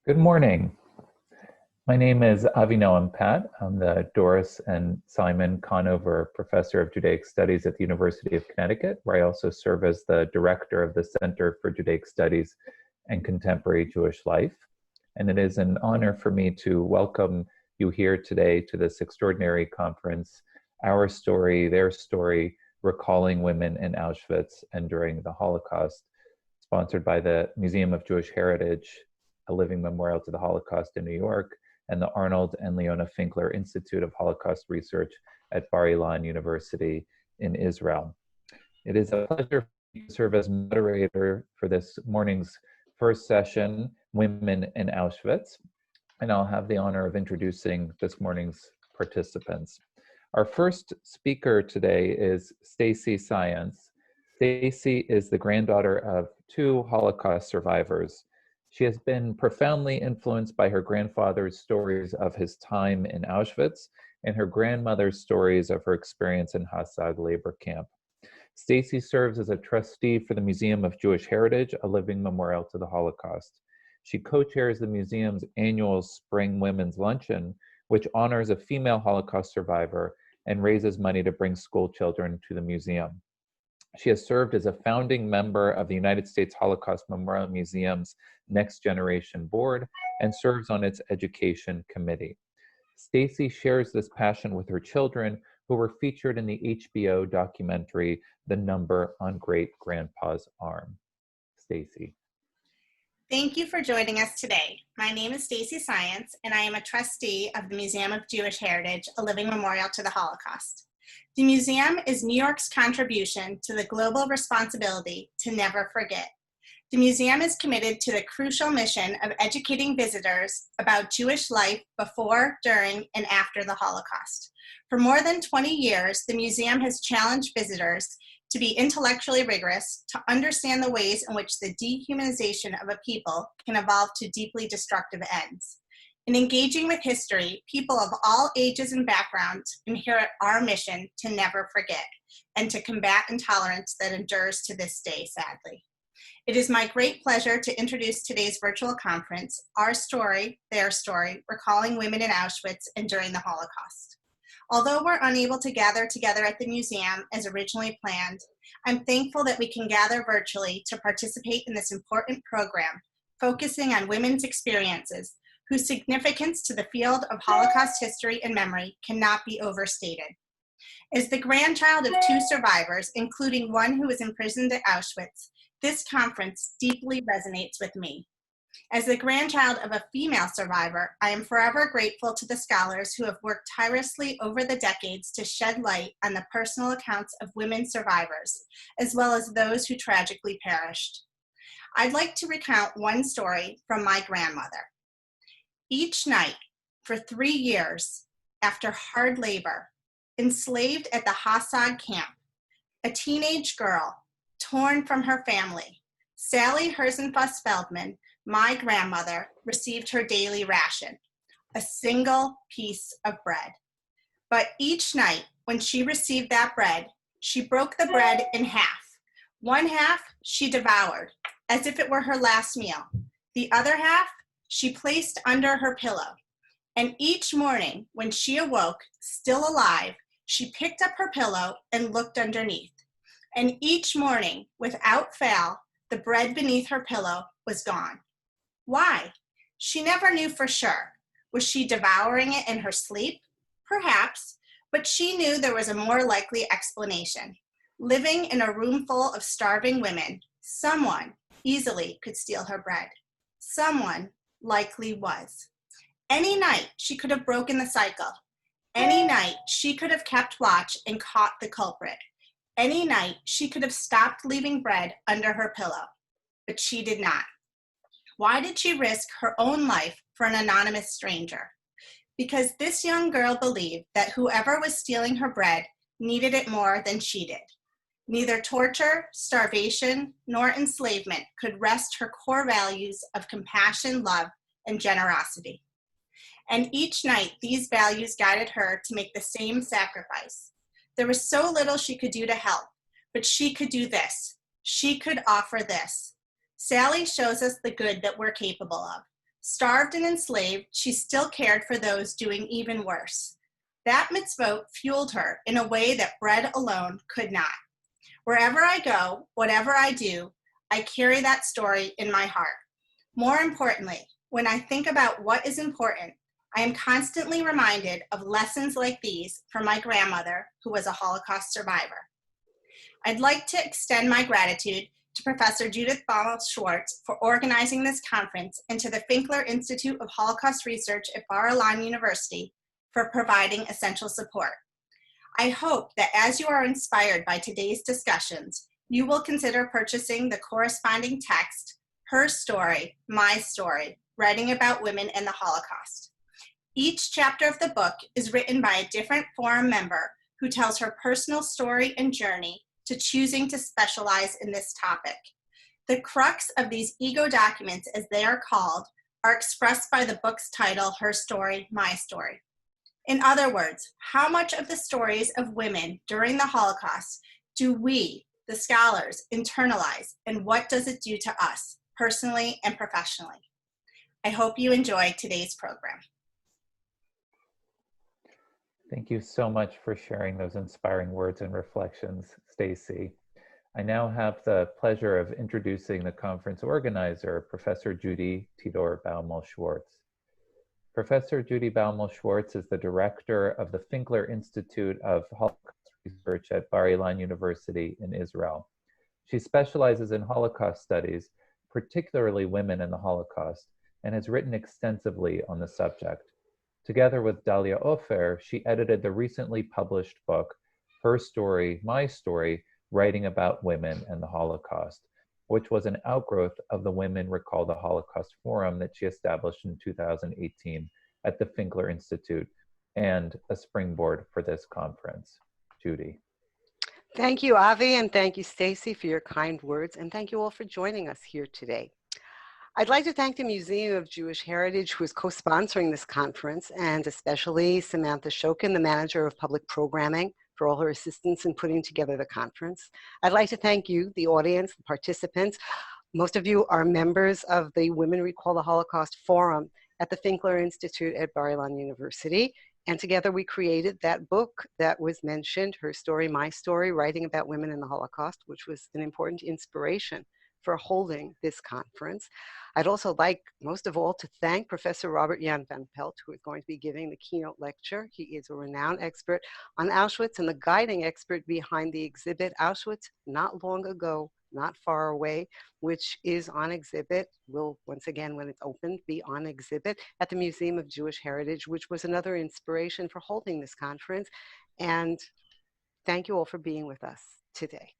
Good morning. My name is Avinoam Pat. I'm the Doris and Simon Conover Professor of Judaic Studies at the University of Connecticut, where I also serve as the director of the Center for Judaic Studies and Contemporary Jewish Life. And it is an honor for me to welcome you here today to this extraordinary conference, Our Story, Their Story, Recalling Women in Auschwitz and During the Holocaust, sponsored by the Museum of Jewish Heritage, a living memorial to the Holocaust in New York, and the Arnold and Leona Finkler Institute of Holocaust Research at Bar-Ilan University in Israel. It is a pleasure to serve as moderator for this morning's first session, Women in Auschwitz, and I'll have the honor of introducing this morning's participants. Our first speaker today is Stacy Science. Stacy is the granddaughter of two Holocaust survivors. She has been profoundly influenced by her grandfather's stories of his time in Auschwitz and her grandmother's stories of her experience in Hasag labor camp. Stacy serves as a trustee for the Museum of Jewish Heritage, a living memorial to the Holocaust. She co-chairs the museum's annual Spring Women's Luncheon, which honors a female Holocaust survivor and raises money to bring school children to the museum. She has served as a founding member of the United States Holocaust Memorial Museum's Next Generation Board and serves on its education committee. Stacy shares this passion with her children, who were featured in the HBO documentary, The Number on Great Grandpa's Arm. Stacy. Thank you for joining us today. My name is Stacy Science, and I am a trustee of the Museum of Jewish Heritage, a living memorial to the Holocaust. The museum is New York's contribution to the global responsibility to never forget. The museum is committed to the crucial mission of educating visitors about Jewish life before, during, and after the Holocaust. For more than 20 years, the museum has challenged visitors to be intellectually rigorous, to understand the ways in which the dehumanization of a people can evolve to deeply destructive ends. In engaging with history, people of all ages and backgrounds inherit our mission to never forget and to combat intolerance that endures to this day, sadly. It is my great pleasure to introduce today's virtual conference, Our Story, Their Story, Recalling Women in Auschwitz and During the Holocaust. Although we're unable to gather together at the museum as originally planned, I'm thankful that we can gather virtually to participate in this important program, focusing on women's experiences, whose significance to the field of Holocaust history and memory cannot be overstated. As the grandchild of two survivors, including one who was imprisoned at Auschwitz, this conference deeply resonates with me. As the grandchild of a female survivor, I am forever grateful to the scholars who have worked tirelessly over the decades to shed light on the personal accounts of women survivors, as well as those who tragically perished. I'd like to recount one story from my grandmother. Each night, for 3 years, after hard labor, enslaved at the Hasag camp, a teenage girl, torn from her family, Sally Herzenfuss Feldman, my grandmother, received her daily ration, a single piece of bread. But each night, when she received that bread, she broke the bread in half. One half she devoured, as if it were her last meal. The other half she placed under her pillow. And each morning, when she awoke, still alive, she picked up her pillow and looked underneath. And each morning, without fail, the bread beneath her pillow was gone. Why? She never knew for sure. Was she devouring it in her sleep? Perhaps, but she knew there was a more likely explanation. Living in a room full of starving women, someone easily could steal her bread. Someone likely was. Any night, she could have broken the cycle. Any night, she could have kept watch and caught the culprit. Any night, she could have stopped leaving bread under her pillow, but she did not. Why did she risk her own life for an anonymous stranger? Because this young girl believed that whoever was stealing her bread needed it more than she did. Neither torture, starvation, nor enslavement could wrest her core values of compassion, love, and generosity. And each night, these values guided her to make the same sacrifice. There was so little she could do to help, but she could do this. She could offer this. Sally shows us the good that we're capable of. Starved and enslaved, she still cared for those doing even worse. That mitzvot fueled her in a way that bread alone could not. Wherever I go, whatever I do, I carry that story in my heart. More importantly, when I think about what is important, I am constantly reminded of lessons like these from my grandmother, who was a Holocaust survivor. I'd like to extend my gratitude to Professor Judith Baumel-Schwartz for organizing this conference and to the Finkler Institute of Holocaust Research at Bar-Ilan University for providing essential support. I hope that as you are inspired by today's discussions, you will consider purchasing the corresponding text, Her Story, My Story, Writing About Women and the Holocaust. Each chapter of the book is written by a different forum member who tells her personal story and journey to choosing to specialize in this topic. The crux of these ego documents, as they are called, are expressed by the book's title, Her Story, My Story. In other words, how much of the stories of women during the Holocaust do we, the scholars, internalize, and what does it do to us, personally and professionally? I hope you enjoy today's program. Thank you so much for sharing those inspiring words and reflections, Stacy. I now have the pleasure of introducing the conference organizer, Professor Judy Tidor Baumel-Schwartz. Professor Judy Baumel-Schwartz is the director of the Finkler Institute of Holocaust Research at Bar-Ilan University in Israel. She specializes in Holocaust studies, particularly women in the Holocaust, and has written extensively on the subject. Together with Dalia Ofer, she edited the recently published book, Her Story, My Story, Writing About Women and the Holocaust, which was an outgrowth of the Women Recall the Holocaust Forum that she established in 2018 at the Finkler Institute and a springboard for this conference. Judy. Thank you, Avi, and thank you, Stacy, for your kind words, and thank you all for joining us here today. I'd like to thank the Museum of Jewish Heritage, who is co-sponsoring this conference, and especially Samantha Shokin, the manager of public programming, for all her assistance in putting together the conference. I'd like to thank you, the audience, the participants. Most of you are members of the Women Recall the Holocaust Forum at the Finkler Institute at Bar-Ilan University. And together we created that book that was mentioned, Her Story, My Story, Writing About Women in the Holocaust, which was an important inspiration for holding this conference. I'd also like, most of all, to thank Professor Robert Jan van Pelt, who is going to be giving the keynote lecture. He is a renowned expert on Auschwitz and the guiding expert behind the exhibit Auschwitz, Not Long Ago, Not Far Away, which is on exhibit, will once again, when it's opened, be on exhibit at the Museum of Jewish Heritage, which was another inspiration for holding this conference. And thank you all for being with us today.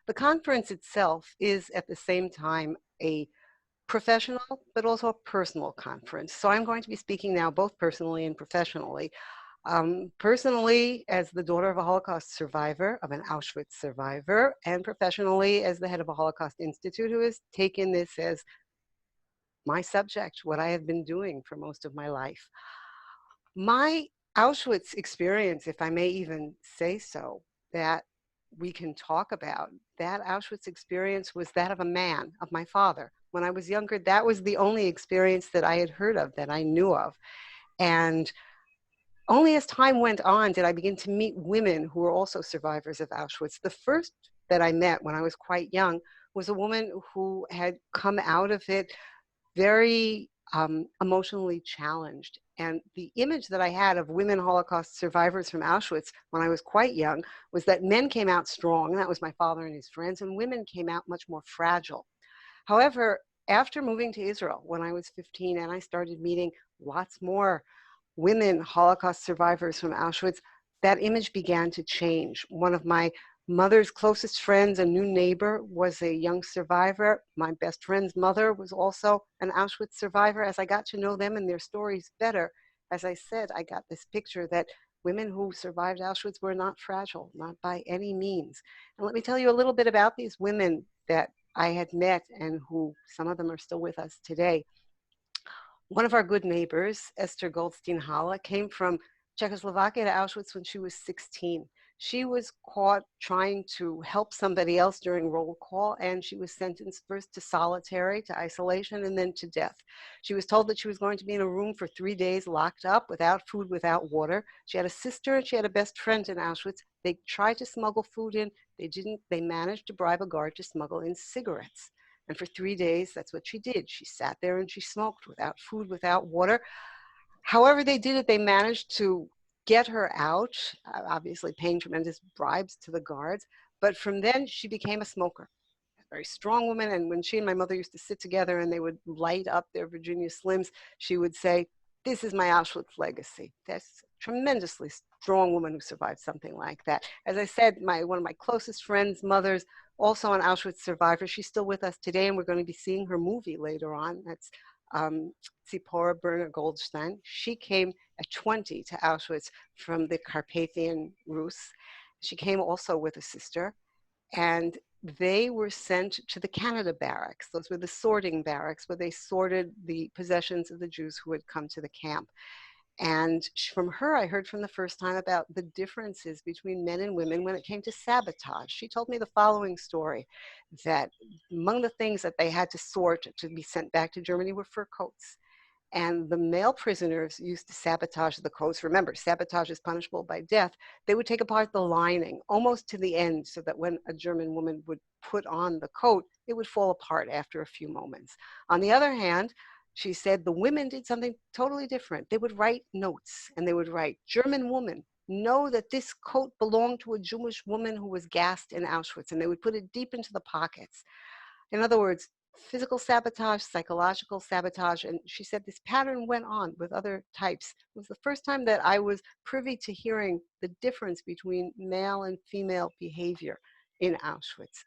The conference itself is at the same time a professional, but also a personal conference. So I'm going to be speaking now both personally and professionally. Personally, as the daughter of a Holocaust survivor, of an Auschwitz survivor, and professionally as the head of a Holocaust Institute who has taken this as my subject, what I have been doing for most of my life. My Auschwitz experience, if I may even say so, that we can talk about, that Auschwitz experience was that of a man, of my father. When I was younger, that was the only experience that I had heard of, that I knew of. And only as time went on did I begin to meet women who were also survivors of Auschwitz. The first that I met when I was quite young was a woman who had come out of it very emotionally challenged. And the image that I had of women Holocaust survivors from Auschwitz when I was quite young was that men came out strong, and that was my father and his friends, and women came out much more fragile. However, after moving to Israel when I was 15 and I started meeting lots more women Holocaust survivors from Auschwitz, that image began to change. One of my mother's closest friends, a new neighbor, was a young survivor. My best friend's mother was also an Auschwitz survivor. As I got to know them and their stories better, as I said, I got this picture that women who survived Auschwitz were not fragile, not by any means. And let me tell you a little bit about these women that I had met and who, some of them are still with us today. One of our good neighbors, Esther Goldstein, came from Czechoslovakia to Auschwitz when she was 16. She was caught trying to help somebody else during roll call, and she was sentenced first to solitary, to isolation, and then to death. She was told that she was going to be in a room for 3 days, locked up, without food, without water. She had a sister and she had a best friend in Auschwitz. They tried to smuggle food in. They didn't. They managed to bribe a guard to smuggle in cigarettes. And for 3 days, that's what she did. She sat there and she smoked without food, without water. However they did it, they managed to get her out, obviously paying tremendous bribes to the guards. But from then, she became a smoker, a very strong woman. And when she and my mother used to sit together and they would light up their Virginia Slims, she would say, "This is my Auschwitz legacy." That's a tremendously strong woman who survived something like that. As I said, one of my closest friends' mothers, also an Auschwitz survivor. She's still with us today, and we're going to be seeing her movie later on. That's Zipporah Berner Goldstein. She came at 20 to Auschwitz from the Carpathian Rus. She came also with a sister, and they were sent to the Canada barracks. Those were the sorting barracks where they sorted the possessions of the Jews who had come to the camp. And from her, I heard from the first time about the differences between men and women when it came to sabotage. She told me the following story, that among the things that they had to sort to be sent back to Germany were fur coats. And the male prisoners used to sabotage the coats. Remember, sabotage is punishable by death. They would take apart the lining almost to the end so that when a German woman would put on the coat, it would fall apart after a few moments. On the other hand, she said the women did something totally different. They would write notes and they would write, "German woman, know that this coat belonged to a Jewish woman who was gassed in Auschwitz," and they would put it deep into the pockets. In other words, physical sabotage, psychological sabotage, and she said this pattern went on with other types. It was the first time that I was privy to hearing the difference between male and female behavior in Auschwitz.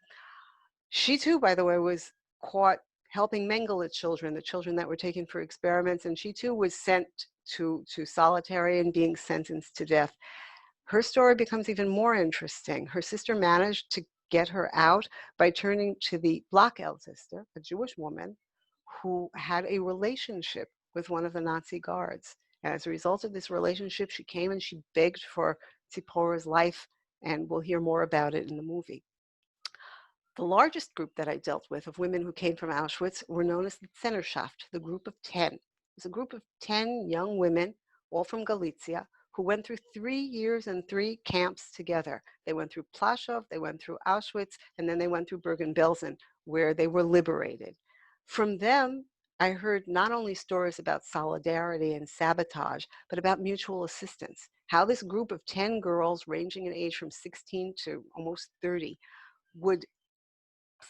She too, by the way, was caught helping Mengele children, the children that were taken for experiments, and she too was sent to solitary and being sentenced to death. Her story becomes even more interesting. Her sister managed to get her out by turning to the Blockälteste, a Jewish woman who had a relationship with one of the Nazi guards. And as a result of this relationship, she came and she begged for Zipporah's life, and we'll hear more about it in the movie. The largest group that I dealt with of women who came from Auschwitz were known as the Zennerschaft, the group of 10. It was a group of 10 young women, all from Galicia, who went through 3 years and 3 camps together. They went through Plaszow, they went through Auschwitz, and then they went through Bergen-Belsen, where they were liberated. From them, I heard not only stories about solidarity and sabotage, but about mutual assistance. How this group of 10 girls, ranging in age from 16 to almost 30, would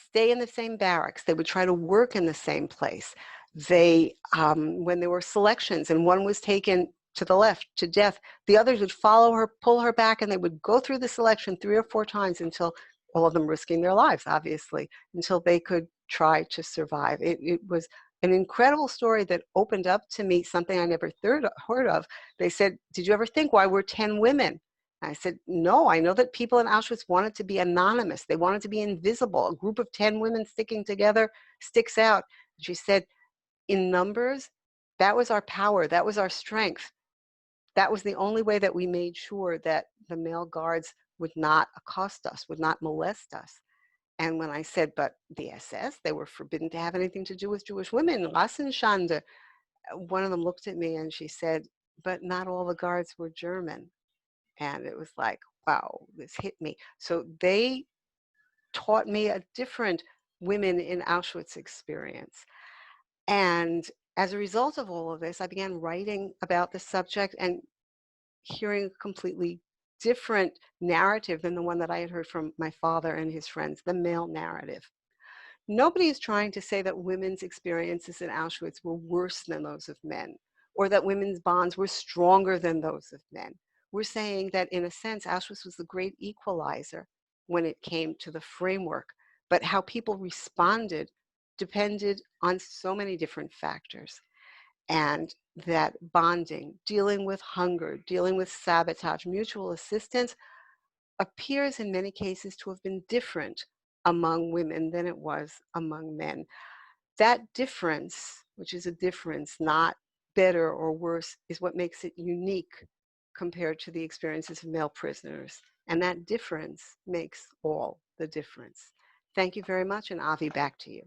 stay in the same barracks. They would try to work in the same place. They, when there were selections and one was taken to the left to death, the others would follow her, pull her back, and they would go through the selection 3 or 4 times until, all of them risking their lives, obviously, until they could try to survive. It was an incredible story that opened up to me something I never heard of. They said, "Did you ever think why we're 10 women?" I said, "No, I know that people in Auschwitz wanted to be anonymous. They wanted to be invisible. A group of 10 women sticking together sticks out." She said, "In numbers, that was our power. That was our strength. That was the only way that we made sure that the male guards would not accost us, would not molest us." And when I said, "But the SS, they were forbidden to have anything to do with Jewish women, Rassenschande," one of them looked at me and she said, "But not all the guards were German." And it was like, wow, this hit me. So they taught me a different women in Auschwitz experience. And as a result of all of this, I began writing about the subject and hearing a completely different narrative than the one that I had heard from my father and his friends, the male narrative. Nobody is trying to say that women's experiences in Auschwitz were worse than those of men, or that women's bonds were stronger than those of men. We're saying that, in a sense, Auschwitz was the great equalizer when it came to the framework, but how people responded depended on so many different factors. And that bonding, dealing with hunger, dealing with sabotage, mutual assistance appears in many cases to have been different among women than it was among men. That difference, which is a difference, not better or worse, is what makes it unique compared to the experiences of male prisoners And that difference makes all the difference. Thank you very much, and Avi, back to you.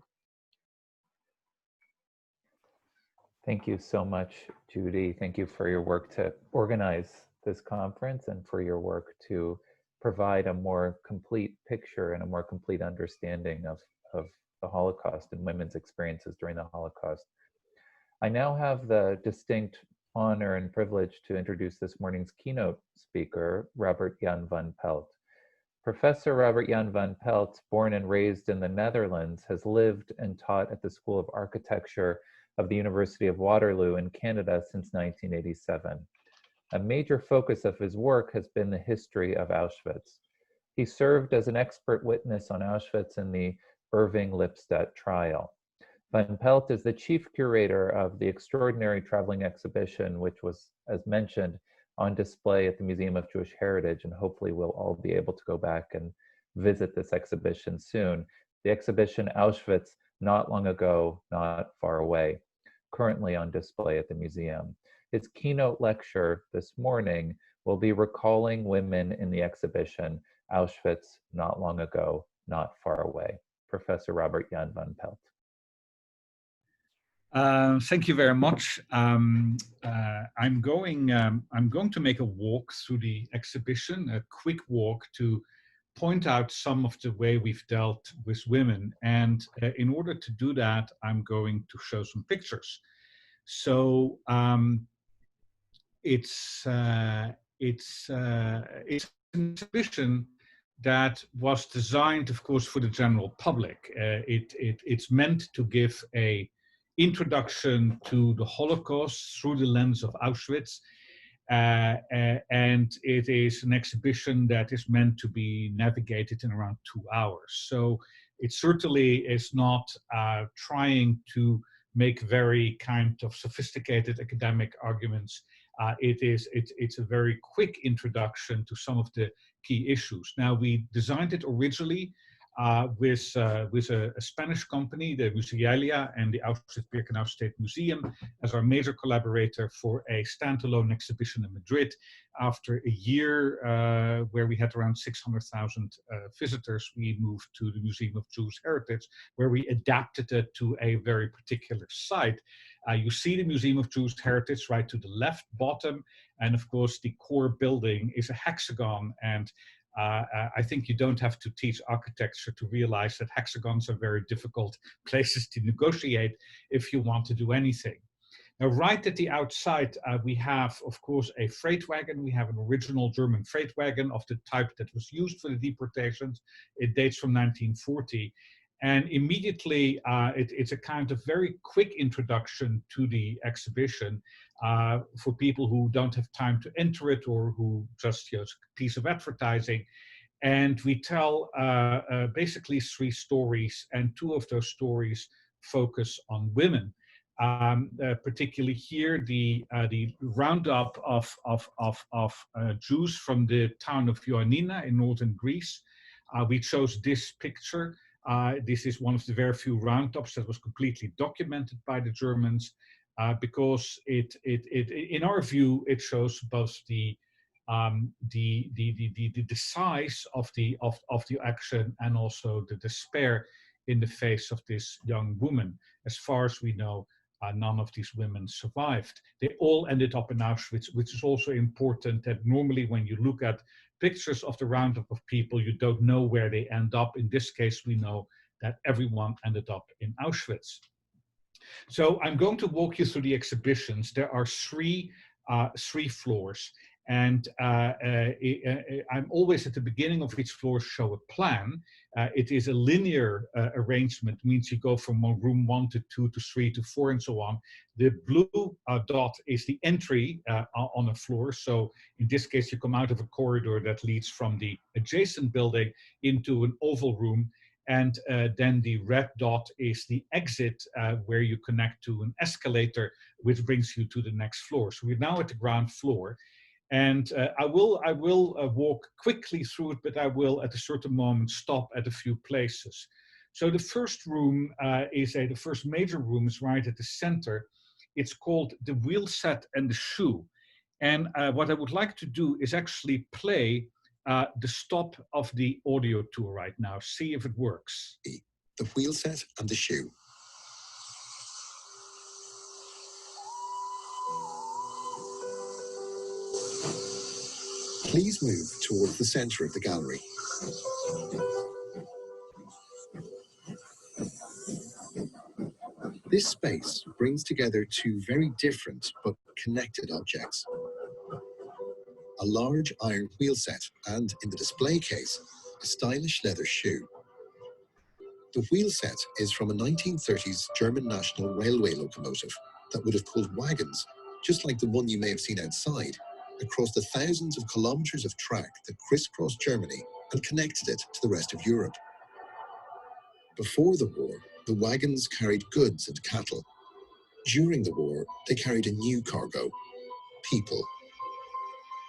Thank you so much, Judy. Thank you for your work to organize this conference and for your work to provide a more complete picture and a more complete understanding of the Holocaust and women's experiences during the Holocaust. I now have the distinct honor and privilege to introduce this morning's keynote speaker, Robert Jan van Pelt. Professor Robert Jan van Pelt, born and raised in the Netherlands, has lived and taught at the School of Architecture of the University of Waterloo in Canada since 1987. A major focus of his work has been the history of Auschwitz. He served as an expert witness on Auschwitz in the Irving-Lipstadt trial. Van Pelt is the chief curator of the extraordinary traveling exhibition, which was, as mentioned, on display at the Museum of Jewish Heritage, and hopefully we'll all be able to go back and visit this exhibition soon. The exhibition Auschwitz, Not Long Ago, Not Far Away, currently on display at the museum. His keynote lecture this morning will be Recalling Women in the Exhibition, Auschwitz, Not Long Ago, Not Far Away. Professor Robert Jan van Pelt. Thank you very much. I'm going to make a walk through the exhibition, a quick walk to point out some of the way we've dealt with women. And in order to do that, I'm going to show some pictures. So it's an exhibition that was designed, of course, for the general public. It's meant to give a introduction to the Holocaust through the lens of Auschwitz. And it is an exhibition that is meant to be navigated in around 2 hours. So it certainly is not trying to make very kind of sophisticated academic arguments. It's a very quick introduction to some of the key issues. Now, we designed it originally with a Spanish company, the Musealia and the Auschwitz-Birkenau State Museum, as our major collaborator for a standalone exhibition in Madrid. After a year where we had around 600,000 visitors, we moved to the Museum of Jewish Heritage, where we adapted it to a very particular site. You see the Museum of Jewish Heritage right to the left bottom, and of course the core building is a hexagon, and I think you don't have to teach architecture to realize that hexagons are very difficult places to negotiate if you want to do anything. Now, right at the outside, we have, of course, a freight wagon. We have an original German freight wagon of the type that was used for the deportations. It dates from 1940. And immediately, it's a kind of very quick introduction to the exhibition for people who don't have time to enter it or who just, it's a piece of advertising. And we tell basically 3 stories, and 2 of those stories focus on women. Particularly here, the roundup of Jews from the town of Ioannina in northern Greece. We chose this picture. This is one of the very few roundups that was completely documented by the Germans, because in our view, it shows both the size of the action and also the despair in the face of this young woman. As far as we know, none of these women survived. They all ended up in Auschwitz, which is also important, that normally when you look at pictures of the roundup of people, you don't know where they end up. In this case, we know that everyone ended up in Auschwitz. So I'm going to walk you through the exhibitions. There are three floors, and I'm always at the beginning of each floor show a plan. It is a linear arrangement, means you go from room 1 to 2 to 3 to 4 and so on. The blue dot is the entry on a floor. So in this case, you come out of a corridor that leads from the adjacent building into an oval room. And then the red dot is the exit where you connect to an escalator, which brings you to the next floor. So we're now at the ground floor. And I will walk quickly through it, but I will at a certain moment stop at a few places. So the first room the first major room is right at the center. It's called the Wheelset and the Shoe. And what I would like to do is actually play the stop of the audio tour right now. See if it works. The wheelset and the shoe. Please move towards the center of the gallery. This space brings together two very different but connected objects. A large iron wheelset and, in the display case, a stylish leather shoe. The wheelset is from a 1930s German National Railway locomotive that would have pulled wagons, just like the one you may have seen outside, across the thousands of kilometers of track that crisscrossed Germany and connected it to the rest of Europe. Before the war, the wagons carried goods and cattle. During the war, they carried a new cargo, people.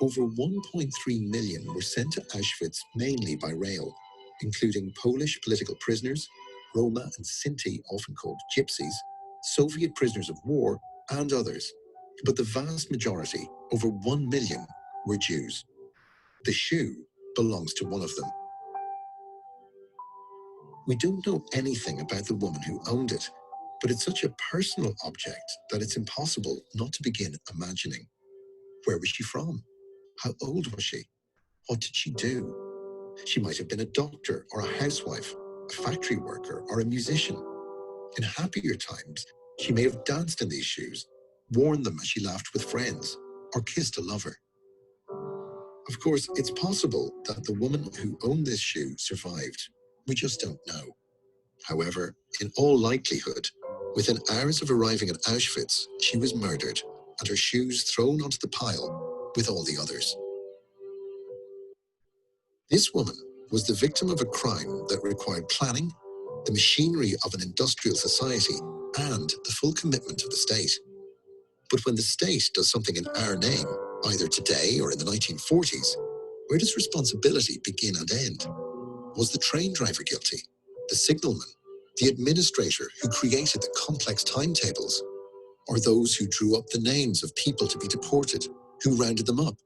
Over 1.3 million were sent to Auschwitz mainly by rail, including Polish political prisoners, Roma and Sinti, often called gypsies, Soviet prisoners of war, and others. But the vast majority, over 1 million, were Jews. The shoe belongs to one of them. We don't know anything about the woman who owned it, but it's such a personal object that it's impossible not to begin imagining. Where was she from? How old was she? What did she do? She might have been a doctor or a housewife, a factory worker or a musician. In happier times, she may have danced in these shoes, worn them as she laughed with friends, or kissed a lover. Of course, it's possible that the woman who owned this shoe survived. We just don't know. However, in all likelihood, within hours of arriving at Auschwitz, she was murdered and her shoes thrown onto the pile with all the others. This woman was the victim of a crime that required planning, the machinery of an industrial society, and the full commitment of the state. But when the state does something in our name, either today or in the 1940s, where does responsibility begin and end? Was the train driver guilty? The signalman? The administrator who created the complex timetables? Or those who drew up the names of people to be deported, who rounded them up,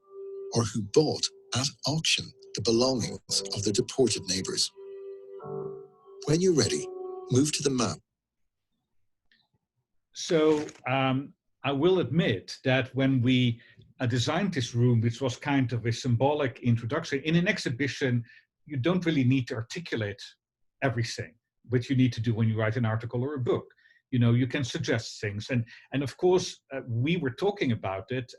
or who bought at auction the belongings of their deported neighbors? When you're ready, move to the map. So I will admit that when we designed this room, which was kind of a symbolic introduction, in an exhibition, you don't really need to articulate everything, which you need to do when you write an article or a book. You know, you can suggest things. And of course, we were talking about it,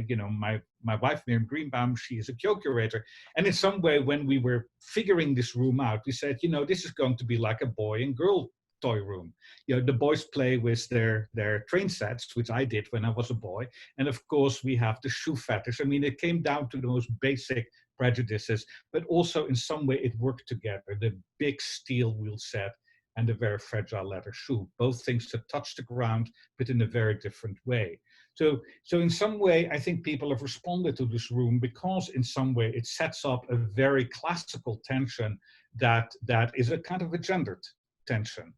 you know, my wife, Miriam Greenbaum, she is a co-curator. And in some way, when we were figuring this room out, we said, you know, this is going to be like a boy and girl toy room. You know, the boys play with their train sets, which I did when I was a boy. And of course, we have the shoe fetish. I mean, it came down to the most basic prejudices, but also in some way it worked together. The big steel wheel set and a very fragile leather shoe, both things that touch the ground, but in a very different way. So in some way, I think people have responded to this room because in some way it sets up a very classical tension that is a kind of a gendered tension.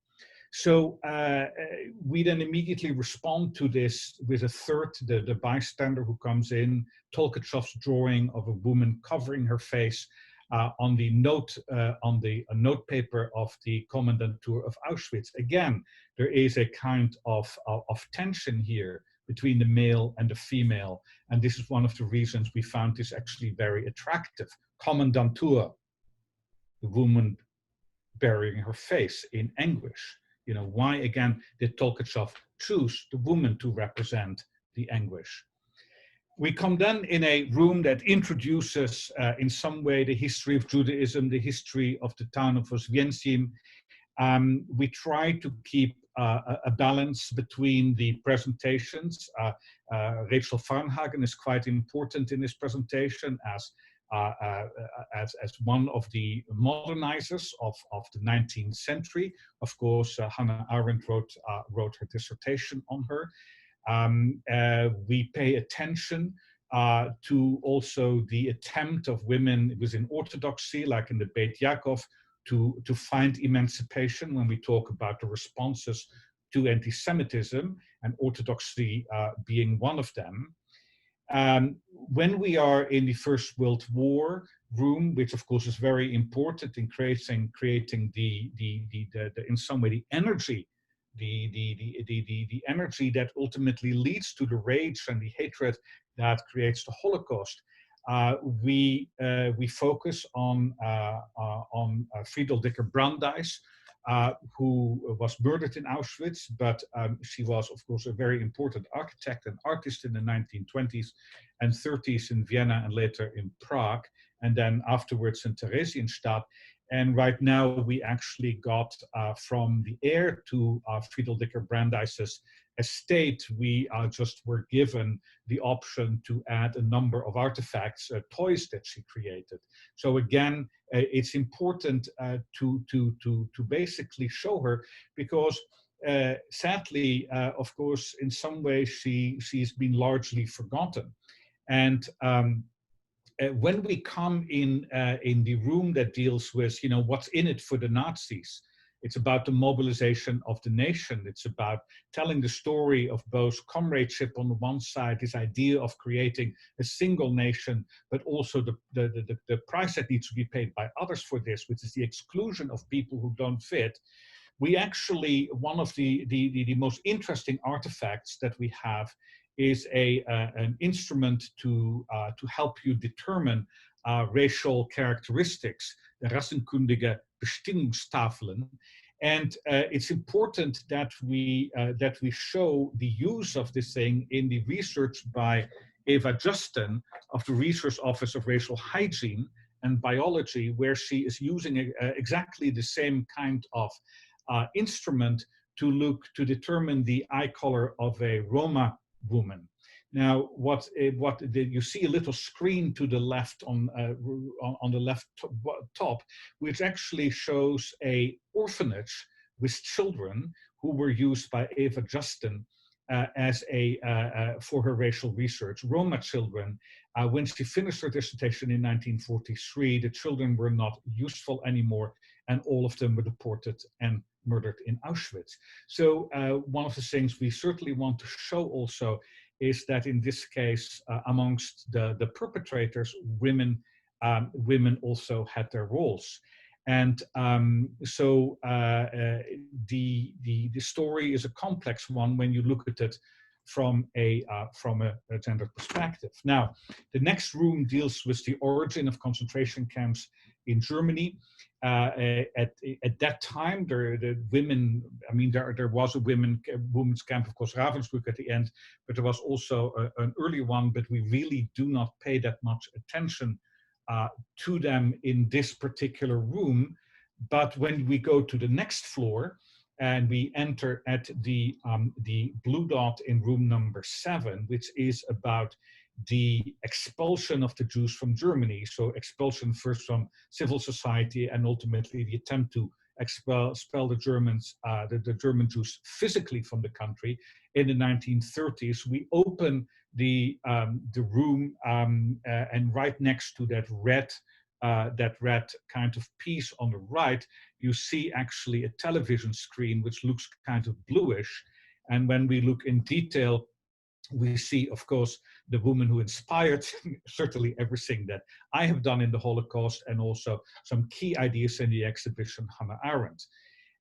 So we then immediately respond to this with a third, the bystander who comes in, Tolkachov's drawing of a woman covering her face on the note note paper of the Commandant tour of Auschwitz. Again, there is a kind of tension here between the male and the female, and this is one of the reasons we found this actually very attractive. Commandant tour, the woman burying her face in anguish. You know, why again did Tolkachov choose the woman to represent the anguish? We come then in a room that introduces in some way the history of Judaism, the history of the town of Oswiecim. We try to keep a balance between the presentations. Rachel Farnhagen is quite important in this presentation as one of the modernizers of the 19th century. Of course, Hannah Arendt wrote her dissertation on her. We pay attention to also the attempt of women within Orthodoxy, like in the Beit Yaakov, to find emancipation when we talk about the responses to anti-Semitism, and Orthodoxy being one of them. When we are in the First World War room, which of course is very important in creating the in some way the energy, the energy that ultimately leads to the rage and the hatred that creates the Holocaust. We focus on Friedel Dicker-Brandeis, who was murdered in Auschwitz, but she was, of course, a very important architect and artist in the 1920s and 30s in Vienna and later in Prague, and then afterwards in Theresienstadt. And right now we actually got from the heir to Friedel Dicker-Brandeis's estate, we just were given the option to add a number of artifacts, toys that she created. So again, it's important to basically show her, because sadly, of course, in some ways she's been largely forgotten. And when we come in the room that deals with, you know, what's in it for the Nazis, it's about the mobilization of the nation. It's about telling the story of both comradeship on the one side, this idea of creating a single nation, but also the price that needs to be paid by others for this, which is the exclusion of people who don't fit. We actually, one of the most interesting artifacts that we have is an instrument to help you determine racial characteristics, the rassenkundige Bestimmungstafeln. And it's important that we show the use of this thing in the research by Eva Justin of the Research Office of Racial Hygiene and Biology, where she is using exactly the same kind of instrument to determine the eye color of a Roma woman. Now, you see a little screen to the left on the left top, which actually shows a orphanage with children who were used by Eva Justin as for her racial research. Roma children. When she finished her dissertation in 1943, the children were not useful anymore, and all of them were deported and murdered in Auschwitz. So one of the things we certainly want to show also is that in this case, amongst the perpetrators, women also had their roles. And so the story is a complex one when you look at it from a gender perspective. Now, the next room deals with the origin of concentration camps in Germany. At that time, the women, I mean, there was a women's camp, of course, Ravensbrück at the end, but there was also an earlier one, but we really do not pay that much attention to them in this particular room. But when we go to the next floor and we enter at the blue dot in room number 7, which is about the expulsion of the Jews from Germany. So expulsion first from civil society and ultimately the attempt to expel the Germans, the German Jews physically from the country in the 1930s. We open the room and right next to that red kind of piece on the right, you see actually a television screen which looks kind of bluish. And when we look in detail, we see, of course, the woman who inspired certainly everything that I have done in the Holocaust, and also some key ideas in the exhibition, Hannah Arendt.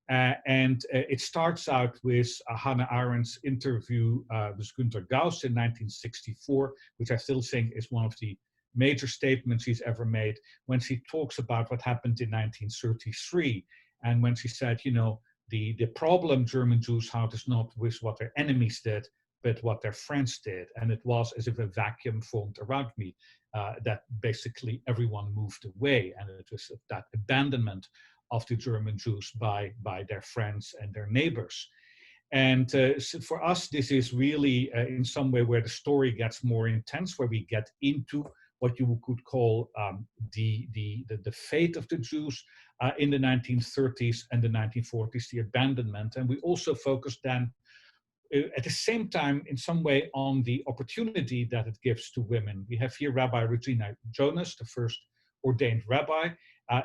It starts out with Hannah Arendt's interview with Günter Gauss in 1964, which I still think is one of the major statements he's ever made, when she talks about what happened in 1933. And when she said, you know, the problem German Jews had is not with what their enemies did, but what their friends did. And it was as if a vacuum formed around me, that basically everyone moved away. And it was that abandonment of the German Jews by their friends and their neighbors. And so for us, this is really in some way where the story gets more intense, where we get into what you could call the fate of the Jews in the 1930s and the 1940s, the abandonment. And we also focus then at the same time, in some way, on the opportunity that it gives to women. We have here Rabbi Regina Jonas, the first ordained rabbi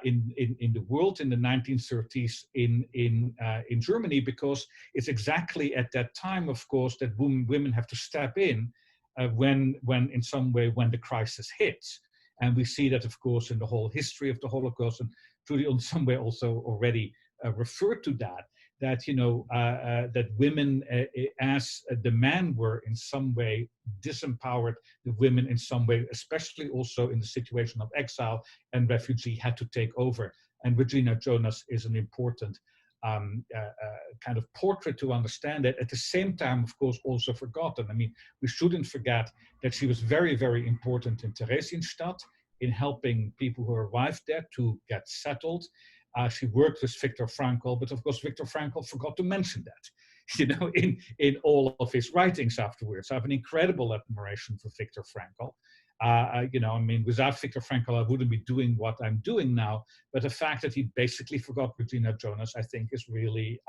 in the world in the 1930s in Germany, because it's exactly at that time, of course, that women have to step in when in some way, when the crisis hits. And we see that, of course, in the whole history of the Holocaust, and Trudy in some way also already referred to that, that, you know, that women, as the men were in some way disempowered, the women in some way, especially also in the situation of exile and refugee, had to take over. And Regina Jonas is an important kind of portrait to understand it. At the same time, of course, also forgotten. I mean, we shouldn't forget that she was very, very important in Theresienstadt in helping people who arrived there to get settled. She worked with Viktor Frankl, but of course, Viktor Frankl forgot to mention that, you know, in all of his writings afterwards. I have an incredible admiration for Viktor Frankl. You know, I mean, without Viktor Frankl, I wouldn't be doing what I'm doing now. But the fact that he basically forgot Regina Jonas, I think, is really,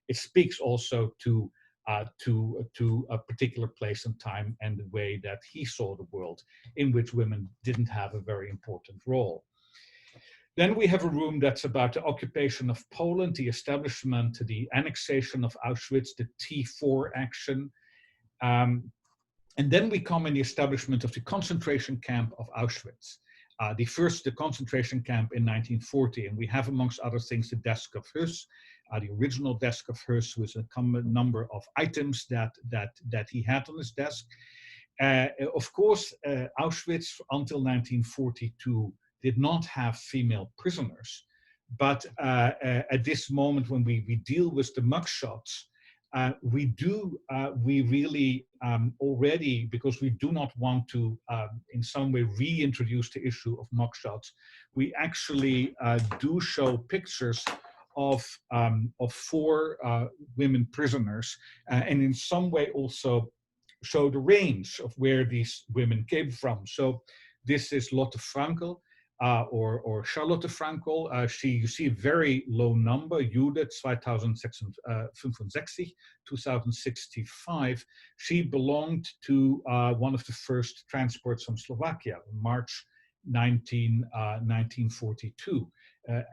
it speaks also to a particular place and time and the way that he saw the world, in which women didn't have a very important role. Then we have a room that's about the occupation of Poland, the establishment, the annexation of Auschwitz, the T4 action. And then we come in the establishment of the concentration camp of Auschwitz. The concentration camp in 1940, and we have, amongst other things, the desk of Hus, the original desk of Hus, with a common number of items that he had on his desk. Of course, Auschwitz until 1942 did not have female prisoners, but at this moment when we deal with the mugshots, we really already, because we do not want to in some way reintroduce the issue of mugshots, we actually do show pictures of 4 women prisoners, and in some way also show the range of where these women came from. So this is Lotte Frankel, or Charlotte Frankel. You see a very low number, Judith 2065, 2065. She belonged to one of the first transports from Slovakia, March 1942.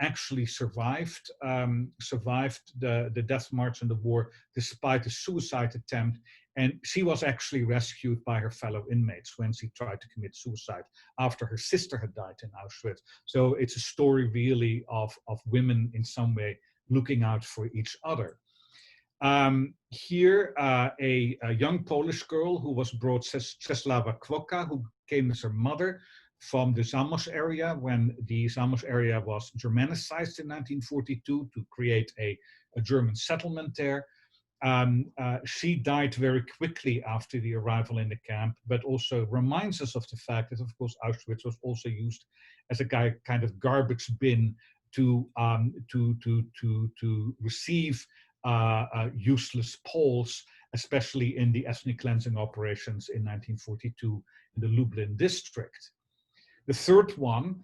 Actually survived the death march and the war despite a suicide attempt. And she was actually rescued by her fellow inmates when she tried to commit suicide after her sister had died in Auschwitz. So it's a story really of women in some way looking out for each other. Here, a young Polish girl who was brought, Czesława Kwoka, who came as her mother from the Zamość area when the Zamość area was Germanicized in 1942 to create a German settlement there. She died very quickly after the arrival in the camp, but also reminds us of the fact that, of course, Auschwitz was also used as a kind of garbage bin to receive useless Poles, especially in the ethnic cleansing operations in 1942 in the Lublin district. The third one,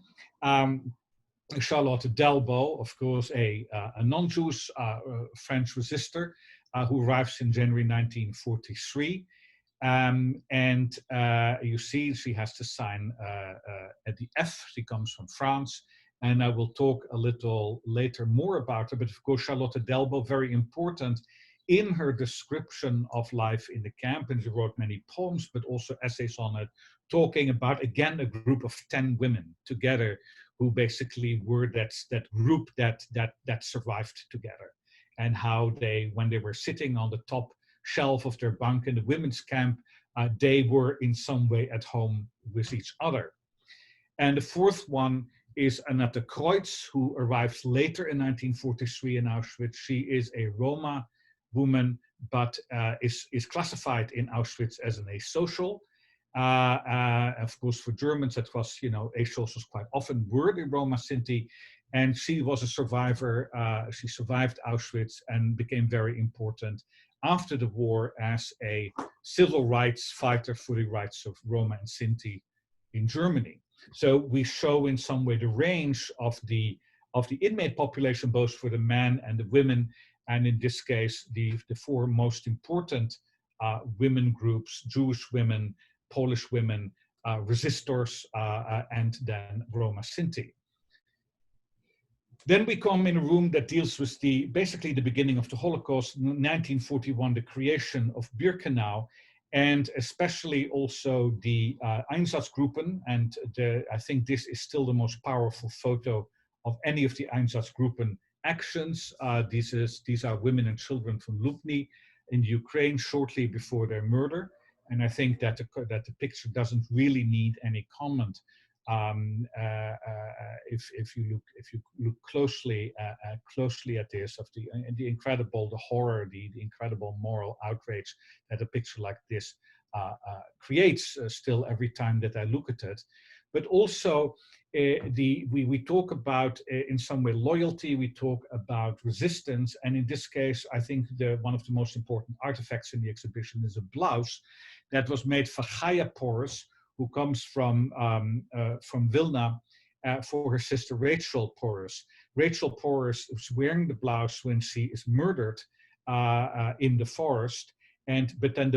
Charlotte Delbo, of course, a non-Jewish French resistor who arrives in January 1943. And you see she has to sign at the F. She comes from France. And I will talk a little later more about her. But of course, Charlotte Delbo, very important in her description of life in the camp. And she wrote many poems, but also essays on it, talking about, again, a group of 10 women together who basically were that group that survived together. And how they, when they were sitting on the top shelf of their bunk in the women's camp, they were in some way at home with each other. And the fourth one is Annette Kreutz, who arrives later in 1943 in Auschwitz. She is a Roma woman, but is classified in Auschwitz as an asocial. Of course, for Germans, that was, you know, asocials quite often were the Roma Sinti. And she was a survivor. She survived Auschwitz and became very important after the war as a civil rights fighter for the rights of Roma and Sinti in Germany. So we show in some way the range of the inmate population, both for the men and the women, and in this case, the 4 most important women groups: Jewish women, Polish women, resistors, and then Roma Sinti. Then we come in a room that deals with basically the beginning of the Holocaust, 1941, the creation of Birkenau. and especially also the Einsatzgruppen. And I think this is still the most powerful photo of any of the Einsatzgruppen actions. These are women and children from Lubny in Ukraine shortly before their murder. And I think that the picture doesn't really need any comment. If you look closely at this, of the incredible, the horror, the incredible moral outrage that a picture like this creates still every time that I look at it. But also we talk about in some way loyalty, we talk about resistance, and in this case I think one of the most important artifacts in the exhibition is a blouse that was made for Chaya Porus, who comes from Vilna, for her sister Rachel Porus. Rachel Porus is wearing the blouse when she is murdered in the forest, but then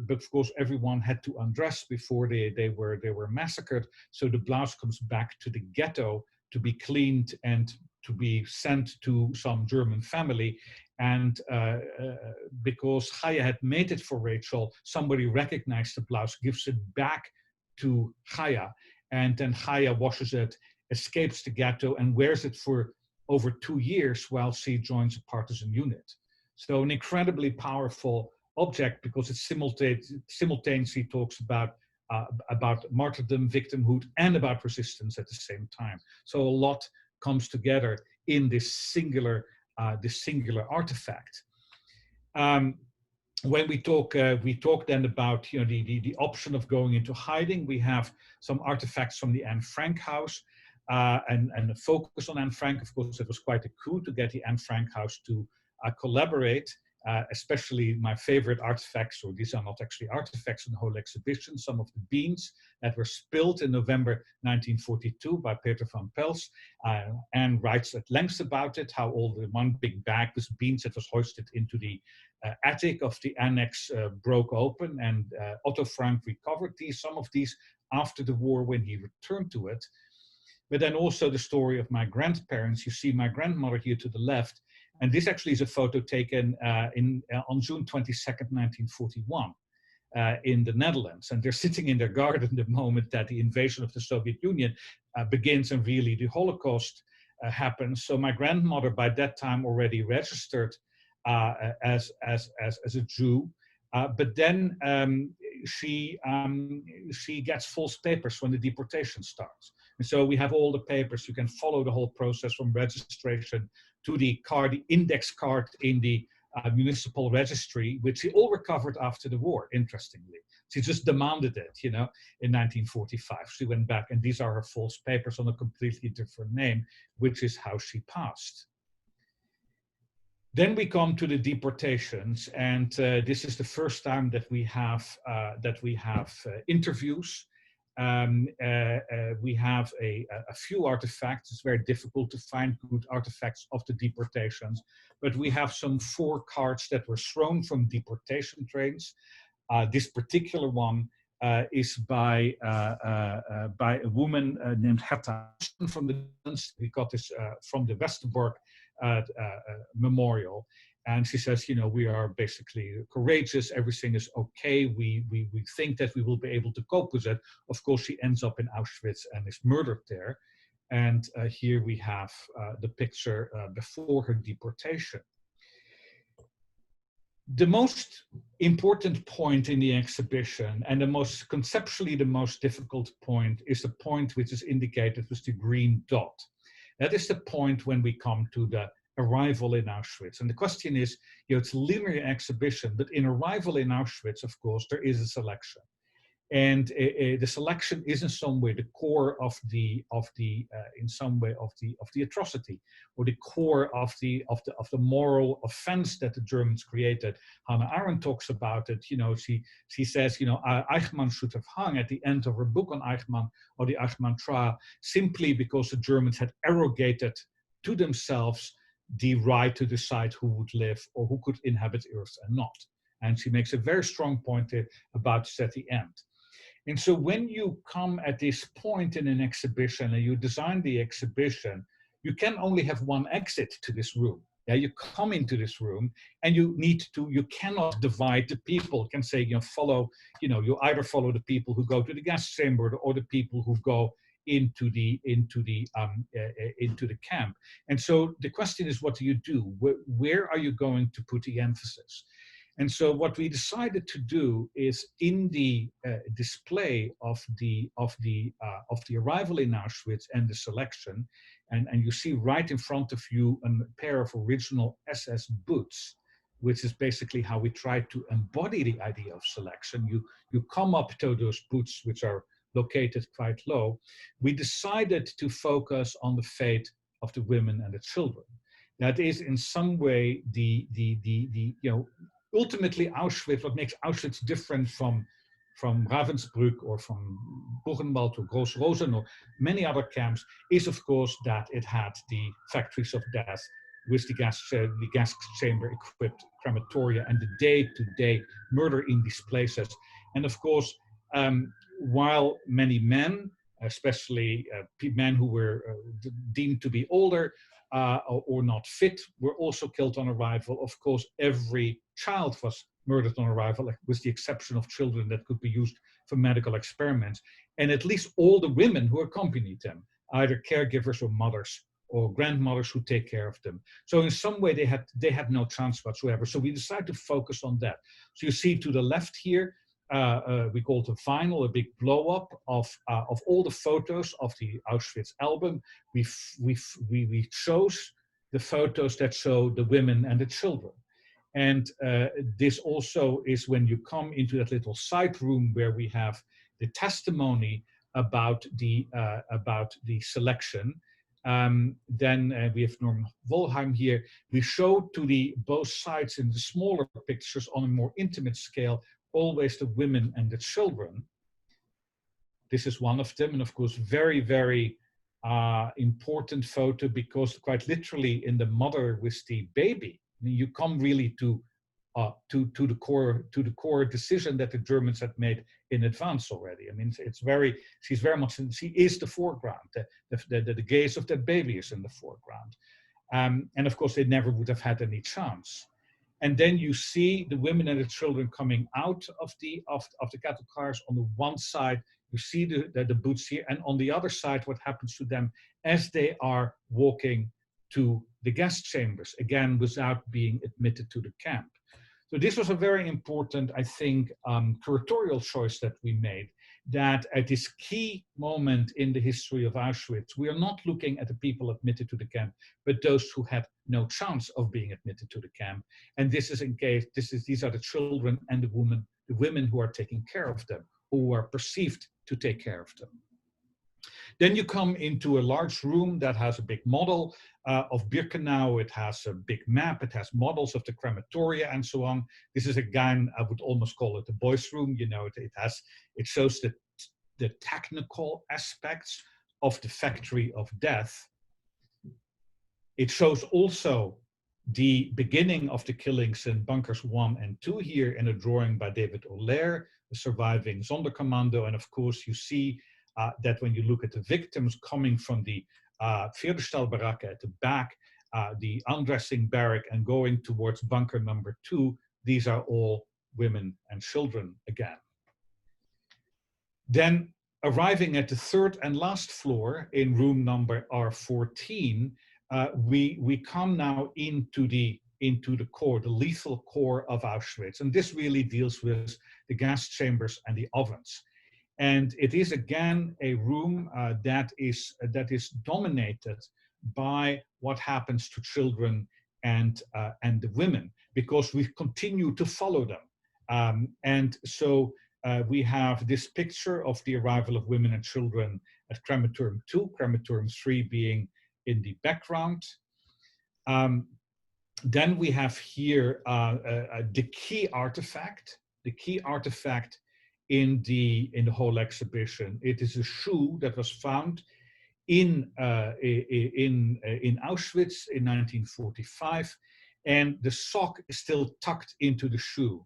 of course everyone had to undress before they were massacred. So the blouse comes back to the ghetto to be cleaned and to be sent to some German family. And because Chaya had made it for Rachel, somebody recognized the blouse, gives it back to Chaya, and then Chaya washes it, escapes the ghetto, and wears it for over 2 years while she joins a partisan unit. So an incredibly powerful object, because it simultaneously talks about martyrdom, victimhood, and about resistance at the same time. So a lot comes together in this singular artifact. When we talk then about the option of going into hiding. We have some artifacts from the Anne Frank house, and a focus on Anne Frank. Of course, it was quite a coup to get the Anne Frank house to collaborate. Especially my favorite artifacts, or these are not actually artifacts in the whole exhibition, some of the beans that were spilled in November 1942 by Peter van Pels. Anne writes at length about it, how all the one big bag with beans that was hoisted into the attic of the annex broke open, and Otto Frank recovered some of these after the war when he returned to it. But then also the story of my grandparents. You see my grandmother here to the left, and this actually is a photo taken on June 22nd, 1941 in the Netherlands. And they're sitting in their garden the moment that the invasion of the Soviet Union begins and really the Holocaust happens. So my grandmother by that time already registered as a Jew, but then she gets false papers when the deportation starts. And so we have all the papers. You can follow the whole process from registration to the card, the index card in the municipal registry, which she all recovered after the war, interestingly. She just demanded it, in 1945. She went back, and these are her false papers on a completely different name, which is how she passed. Then we come to the deportations, and this is the first time that we have interviews. We have a few artifacts. It's very difficult to find good artifacts of the deportations, but we have some 4 cards that were thrown from deportation trains. This particular one is by a woman named Herta from the Netherlands. We got this from the Westerbork memorial. And she says, we are basically courageous. Everything is okay. We think that we will be able to cope with it. Of course, she ends up in Auschwitz and is murdered there. And here we have the picture before her deportation. The most important point in the exhibition, and conceptually the most difficult point, is the point which is indicated with the green dot. That is the point when we come to the arrival in Auschwitz. And the question is, it's a linear exhibition, but in arrival in Auschwitz, of course, there is a selection. And the selection is in some way the core of the atrocity, or the core of the moral offense that the Germans created. Hannah Arendt talks about it. She says, Eichmann should have hung at the end of her book on Eichmann, or the Eichmann trial, simply because the Germans had arrogated to themselves the right to decide who would live or who could inhabit Earth and not. And she makes a very strong point about this at the end. And so when you come at this point in an exhibition and you design the exhibition, you can only have one exit to this room. Yeah, you come into this room and you cannot divide the people. You can say, you either follow the people who go to the gas chamber or the people who go into the camp. And so the question is, what do you do? Where are you going to put the emphasis? And so what we decided to do is, in the display of the arrival in Auschwitz and the selection, and you see right in front of you a pair of original SS boots, which is basically how we try to embody the idea of selection. You come up to those boots, which are located quite low. We decided to focus on the fate of the women and the children. That is in some way ultimately Auschwitz. What makes Auschwitz different from Ravensbrück or from Buchenwald or Gross Rosen or many other camps is, of course, that it had the factories of death with the gas chamber equipped crematoria and the day-to-day murder in these places. And of course, while many men, especially men who were deemed to be older or not fit, were also killed on arrival, of course, every child was murdered on arrival, with the exception of children that could be used for medical experiments. And at least all the women who accompanied them, either caregivers or mothers or grandmothers who take care of them. So in some way they had no chance whatsoever. So we decided to focus on that. So you see to the left here, we call it a vinyl, a big blow up of all the photos of the Auschwitz album. We chose the photos that show the women and the children. And this also is when you come into that little side room where we have the testimony about the selection. Then we have Norm Wolheim here. We show to the both sides in the smaller pictures on a more intimate scale, always the women and the children. This is one of them, and of course, very, very important photo, because quite literally in the mother with the baby, I mean, you come really to the core decision that the Germans had made in advance already. I mean, she's very much, she is the foreground. The gaze of that baby is in the foreground, and of course they never would have had any chance. And then you see the women and the children coming out of the cattle cars. On the one side, you see the boots here, and on the other side, what happens to them as they are walking to the gas chambers, again, without being admitted to the camp. So this was a very important, I think, curatorial choice that we made, that at this key moment in the history of Auschwitz, we are not looking at the people admitted to the camp, but those who had no chance of being admitted to the camp. And this is these are the children and the women who are taking care of them, who are perceived to take care of them. Then you come into a large room that has a big model of Birkenau. It has a big map. It has models of the crematoria and so on. This is again, I would almost call it the boys' room. You know, it shows the technical aspects of the factory of death. It shows also the beginning of the killings in bunkers 1 and 2 here in a drawing by David Olaire, the surviving Sonderkommando. And of course, you see that when you look at the victims coming from the Pferdestallbaracke at the back, the undressing barrack, and going towards bunker number 2, these are all women and children again. Then arriving at the third and last floor in room number R14, we come now into the core, the lethal core of Auschwitz. And this really deals with the gas chambers and the ovens. And it is again a room that is dominated by what happens to children and the women, because we continue to follow them. And so we have this picture of the arrival of women and children at crematorium 2, crematorium 3 being in the background. Then we have here the key artifact in the whole exhibition. It is a shoe that was found in Auschwitz in 1945, and the sock is still tucked into the shoe.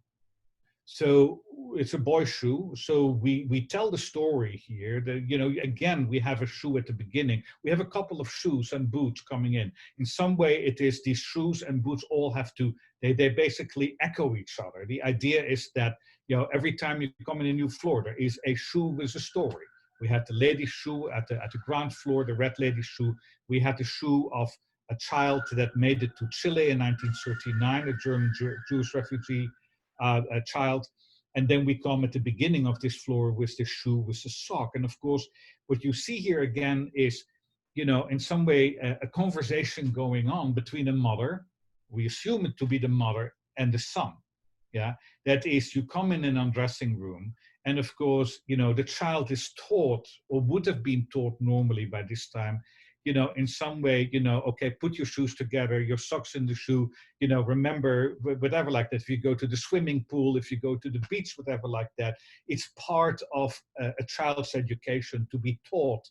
So it's a boy shoe. So we tell the story here that, you know, again, we have a shoe at the beginning. We have a couple of shoes and boots coming in. In some way, it is these shoes and boots all have to, they basically echo each other. The idea is that, you know, every time you come in a new floor, there is a shoe with a story. We had the lady's shoe at the ground floor, the red lady's shoe. We had the shoe of a child that made it to Chile in 1939, a German Jewish refugee a child. And then we come at the beginning of this floor with the shoe, with the sock. And of course, what you see here again is, you know, in some way, a conversation going on between a mother, we assume it to be the mother, and the son. Yeah, that is, you come in an undressing room, and of course, you know, the child is taught, or would have been taught normally by this time, you know, in some way, you know, okay, put your shoes together, your socks in the shoe, you know, remember, whatever like that. If you go to the swimming pool, if you go to the beach, whatever like that, it's part of a child's education to be taught,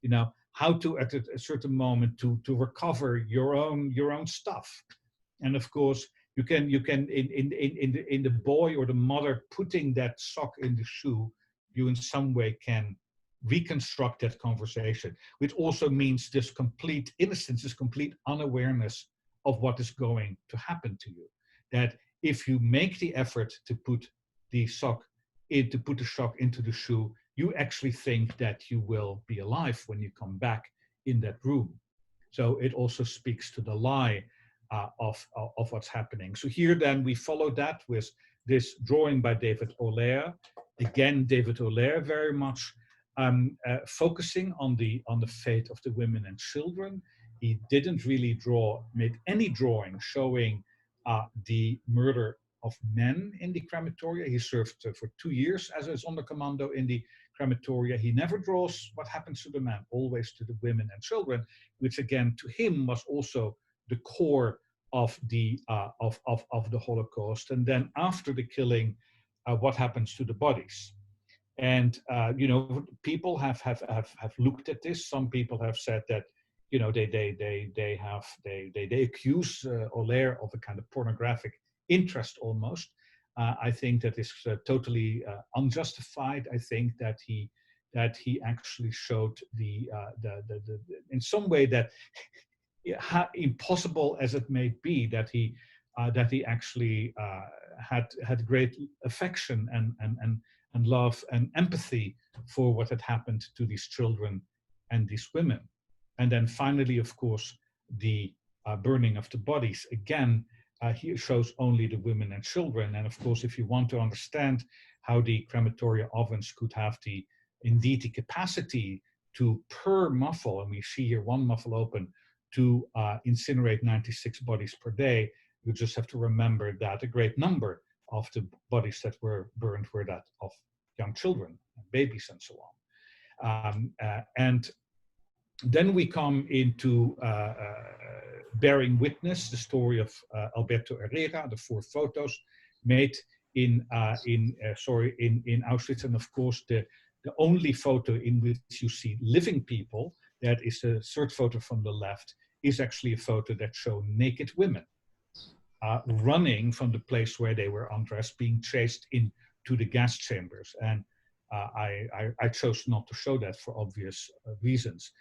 you know, how to, at a certain moment, to recover your own stuff. And of course, you can in the boy or the mother putting that sock in the shoe, you in some way can reconstruct that conversation, which also means this complete innocence, this complete unawareness of what is going to happen to you. That if you make the effort to put the sock in, to put the sock into the shoe, you actually think that you will be alive when you come back in that room. So it also speaks to the lie of what's happening. So here then we follow that with this drawing by David Olaire. Again, David Olaire very much focusing on the fate of the women and children. He didn't really make any drawing showing the murder of men in the crematoria. He served for 2 years as a Sonderkommando in the crematoria. He never draws what happens to the men, always to the women and children, which again to him was also the core of the Holocaust. And then after the killing, what happens to the bodies? And you know, people have looked at this. Some people have said that, you know, they accuse Olaire of a kind of pornographic interest almost. I think that is totally unjustified. I think that he actually showed the in some way that, impossible as it may be, that he actually had great affection and love and empathy for what had happened to these children and these women. And then finally, of course, the burning of the bodies. Again, he shows only the women and children. And of course, if you want to understand how the crematoria ovens could have indeed the capacity to, per muffle, and we see here one muffle open, to incinerate 96 bodies per day, you just have to remember that a great number of the bodies that were burned were that of young children, babies, and so on. And then we come into bearing witness, the story of Alberto Herrera, the 4 photos made in Auschwitz, and of course the only photo in which you see living people, that is the third photo from the left, is actually a photo that shows naked women running from the place where they were undressed, being chased into the gas chambers. And I chose not to show that for obvious reasons.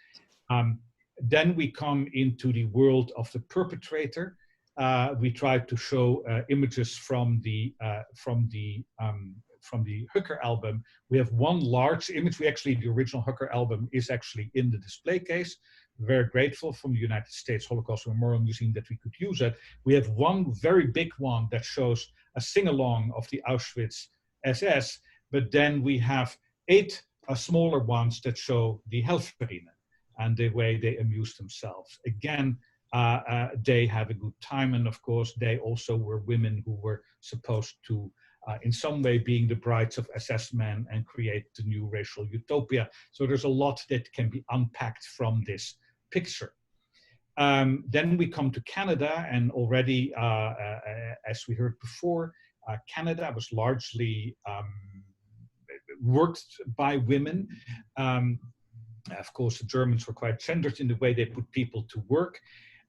Then we come into the world of the perpetrator. We tried to show images from the Hooker album. We have one large image. The original Hooker album is actually in the display case. Very grateful from the United States Holocaust Memorial Museum that we could use it. We have one very big one that shows a sing-along of the Auschwitz SS, but then we have 8 smaller ones that show the Helferinnen and the way they amuse themselves. Again, they have a good time, and of course they also were women who were supposed to in some way being the brides of SS men and create the new racial utopia. So there's a lot that can be unpacked from this picture. Then we come to Canada, and already, as we heard before, Canada was largely worked by women. Of course, the Germans were quite gendered in the way they put people to work.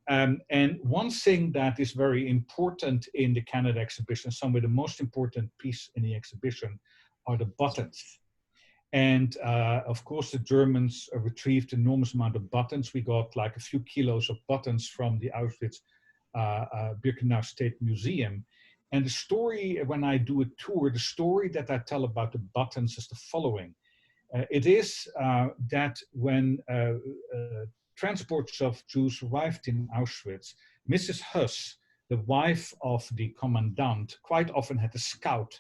And one thing that is very important in the Canada exhibition, some of the most important piece in the exhibition, are the buttons. And of course, the Germans retrieved an enormous amount of buttons. We got like a few kilos of buttons from the Auschwitz Birkenau State Museum. And the story, when I do a tour, the story that I tell about the buttons is the following. It is that when transports of Jews arrived in Auschwitz, Mrs. Huss, the wife of the commandant, quite often had a scout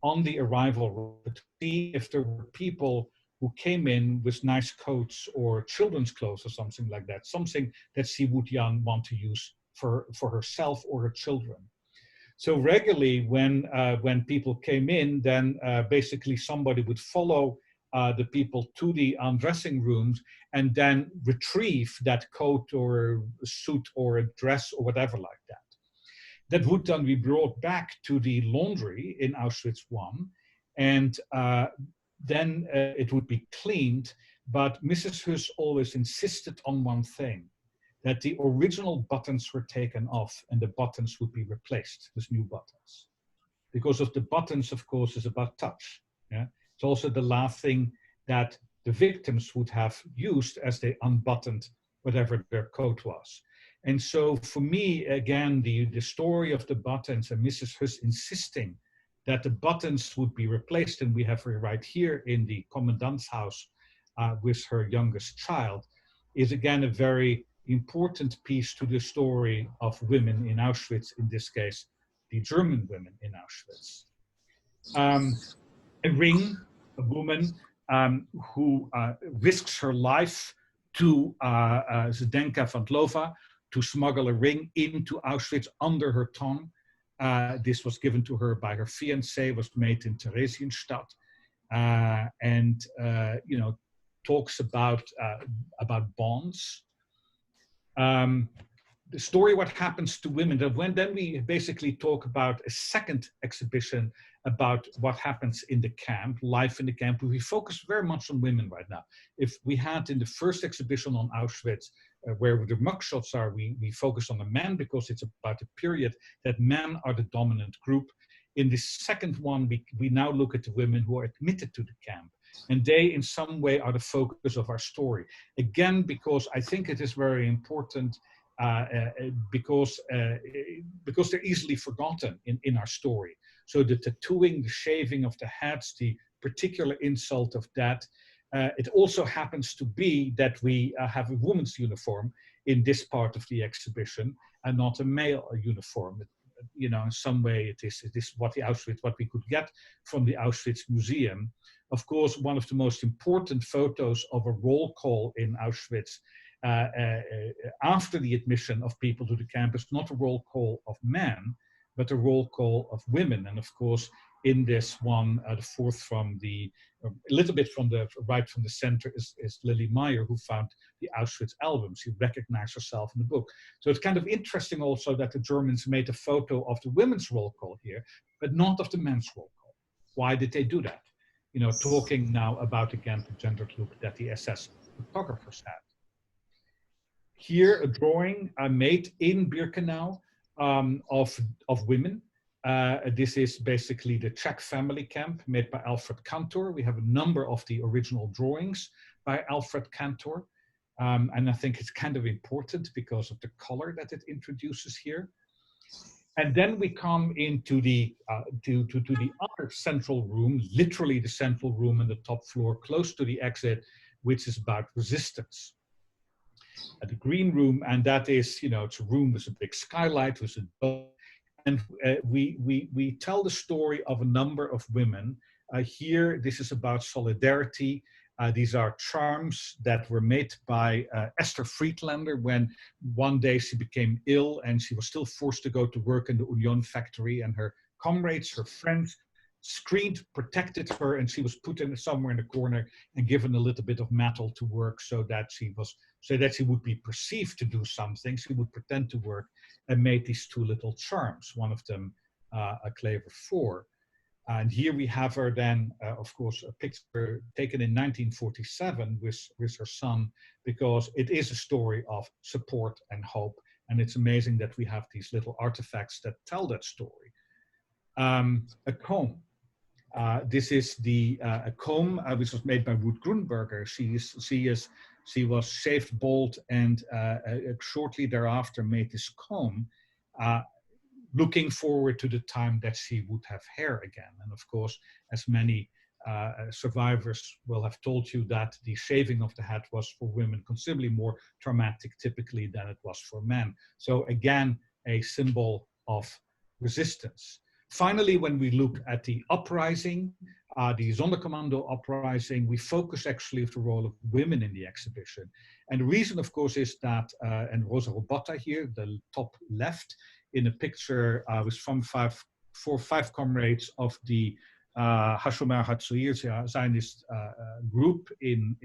on the arrival route to see if there were people who came in with nice coats or children's clothes or something like that, something that she would want to use for herself or her children. So regularly when people came in, then basically somebody would follow the people to the undressing rooms and then retrieve that coat or a suit or a dress or whatever like that. That would then be brought back to the laundry in Auschwitz I, and then it would be cleaned. But Mrs. Huss always insisted on one thing, that the original buttons were taken off and the buttons would be replaced with new buttons. Because of the buttons, of course, is about touch. Yeah? It's also the last thing that the victims would have used as they unbuttoned whatever their coat was. And so for me, again, the story of the buttons and Mrs. Huss insisting that the buttons would be replaced, and we have her right here in the commandant's house with her youngest child, is again a very important piece to the story of women in Auschwitz, in this case, the German women in Auschwitz. A ring, a woman who risks her life to Zdenka van Tlova, to smuggle a ring into Auschwitz under her tongue. This was given to her by her fiancé, was made in Theresienstadt, and you know, talks about bonds. The story, what happens to women, then we basically talk about a second exhibition about what happens in the camp, life in the camp. We focus very much on women right now. If we had in the first exhibition on Auschwitz, where the mugshots are, we focus on the men because it's about the period that men are the dominant group. In the second one, we now look at the women who are admitted to the camp. And they, in some way, are the focus of our story. Again, because I think it is very important, because they're easily forgotten in our story. So the tattooing, the shaving of the heads, the particular insult of that. It also happens to be that we have a woman's uniform in this part of the exhibition and not a male uniform. You know, in some way it is what we could get from the Auschwitz Museum. Of course, one of the most important photos of a roll call in Auschwitz after the admission of people to the camp is not a roll call of men, but a roll call of women. And of course, in this one, the fourth from a little bit from the right from the center is Lily Meyer, who found the Auschwitz albums. She recognized herself in the book. So it's kind of interesting also that the Germans made a photo of the women's roll call here, but not of the men's roll call. Why did they do that? You know, talking now about, again, the gendered look that the SS photographers had. Here, a drawing I made in Birkenau of women. This is basically the Czech family camp made by Alfred Kantor. We have a number of the original drawings by Alfred Kantor. And I think it's kind of important because of the color that it introduces here. And then we come into the to the other central room, literally the central room on the top floor, close to the exit, which is about resistance. The green room, and that is, you know, it's a room with a big skylight, with a dome. And we tell the story of a number of women. Here, this is about solidarity. These are charms that were made by Esther Friedlander when one day she became ill and she was still forced to go to work in the Union factory, and her comrades, her friends, screened, protected her, and she was put in somewhere in the corner and given a little bit of metal to work so that she would be perceived to do something. She would pretend to work and made these two little charms, one of them a Clever 4. And here we have her then, of course, a picture taken in 1947 with her son, because it is a story of support and hope. And it's amazing that we have these little artifacts that tell that story. A comb. This is the a comb which was made by Ruth Grunberger. She was shaved bald and shortly thereafter made this comb, looking forward to the time that she would have hair again. And of course, as many survivors will have told you, that the shaving of the head was for women considerably more traumatic typically than it was for men. So again, a symbol of resistance. Finally, when we look at the uprising, the Sonderkommando uprising, we focus actually on the role of women in the exhibition. And the reason, of course, is that, and Rosa Robotta here, the top left, in a picture was from five comrades of the Hashomer Hatzoir Zionist group in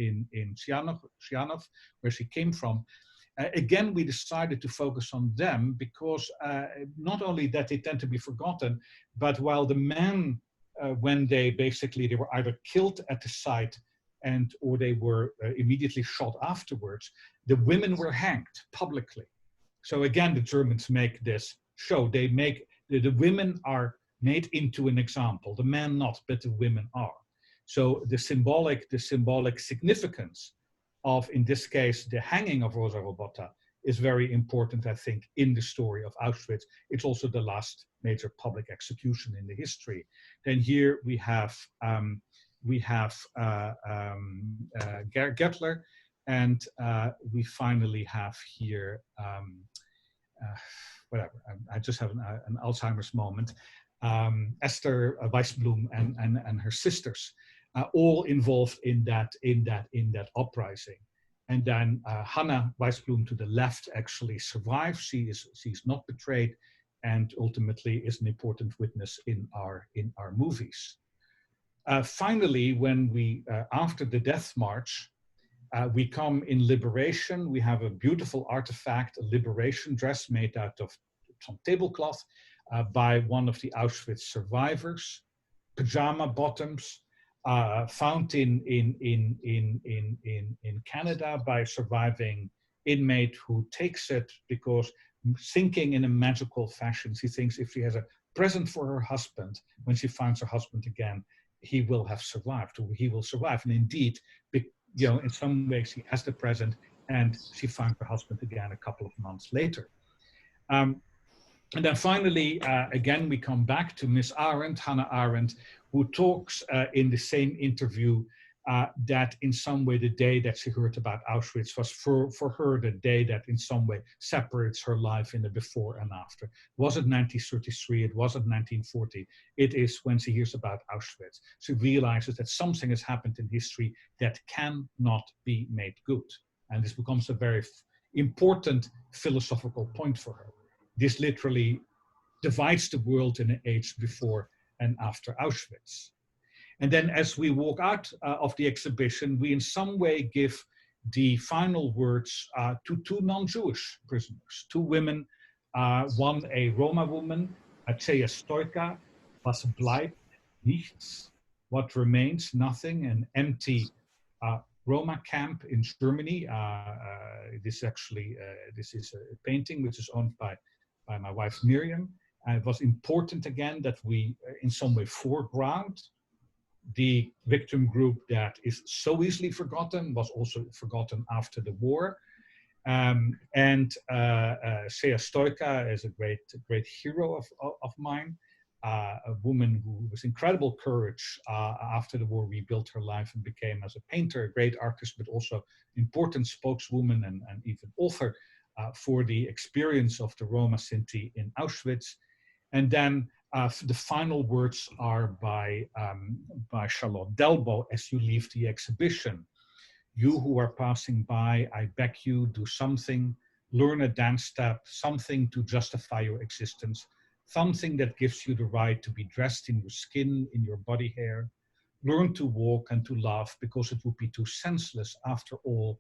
Shanov, where she came from. Again, we decided to focus on them because not only that they tend to be forgotten, but while the men, when they were either killed at the site or they were immediately shot afterwards, the women were hanged publicly. So again, the Germans make this show. They make, the women are made into an example, the men not, but the women are. So the symbolic significance of, in this case, the hanging of Rosa Robotta is very important, I think, in the story of Auschwitz. It's also the last major public execution in the history. Then here we have Gertler, and we finally have here, whatever, I just have an Alzheimer's moment, Esther Weisblum and her sisters, all involved in that uprising. And then Hannah Weisblum to the left actually survives. She's not betrayed, and ultimately is an important witness in our movies. Finally, when we after the death march, we come in liberation. We have a beautiful artifact, a liberation dress made out of some tablecloth by one of the Auschwitz survivors, pajama bottoms, found in Canada by a surviving inmate who takes it because, thinking in a magical fashion, she thinks if she has a present for her husband, when she finds her husband again, he will have survived, or he will survive. And indeed, in some ways, she has the present, and she finds her husband again a couple of months later. And then finally, again, we come back to Miss Arendt, Hannah Arendt, who talks in the same interview that in some way the day that she heard about Auschwitz was for her the day that in some way separates her life in the before and after. It wasn't 1933, it wasn't 1940. It is when she hears about Auschwitz. She realizes that something has happened in history that cannot be made good. And this becomes a very important philosophical point for her. This literally divides the world in an age before and after Auschwitz. And then as we walk out of the exhibition, we in some way give the final words to two non-Jewish prisoners, two women, one a Roma woman, Challah Stoika, was bleibt nichts, what remains, nothing, an empty Roma camp in Germany. This is a painting which is owned by my wife Miriam. It was important again that we in some way foreground the victim group that is so easily forgotten, was also forgotten after the war. And Challah Stoika is a great hero of mine, a woman who was incredible courage after the war, rebuilt her life and became, as a painter, a great artist, but also important spokeswoman and even author for the experience of the Roma Sinti in Auschwitz. And then the final words are by Charlotte Delbo as you leave the exhibition. You who are passing by, I beg you, do something, learn a dance step, something to justify your existence, something that gives you the right to be dressed in your skin, in your body hair. Learn to walk and to laugh, because it would be too senseless after all